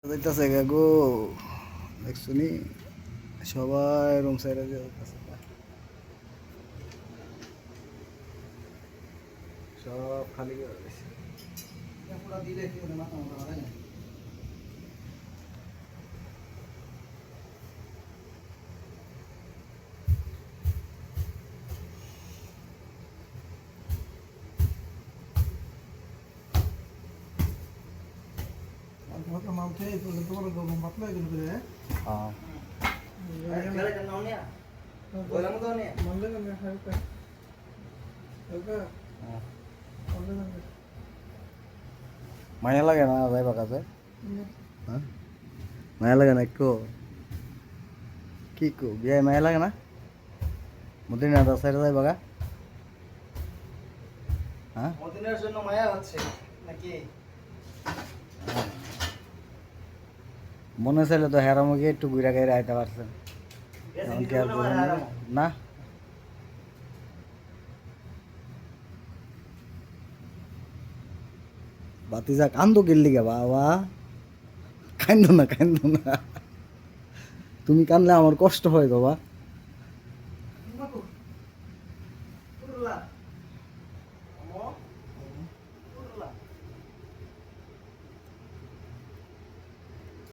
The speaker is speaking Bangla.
যাইতাছে গো দেখছুনি সবাই রুম সাইডে যাইতাছে সব খালি করে দিছে পুরা দিলে কি মাথা মাথা হয় না Mampu itu untuk orang tua mampu lagi gitu ya. হ্যাঁ Mana kan ya harga. Harga. মায়া লাগে না যাইবা কাছে হ্যাঁ মায়া লাগে না একটু কি কো বিয়ে মায়া লাগে না মদিনা দা সাইডে যাইবা গা হ্যাঁ মদিনার জন্য মায়া হচ্ছে নাকি? মনে চাইলে তো হেরামুখে একটু ঘুরা গাইরে আইতে পারছেন না বাতিজা কান্দো গেলি গে বাবা কান্দো না তুমি কানলে আমার কষ্ট হয় বাবা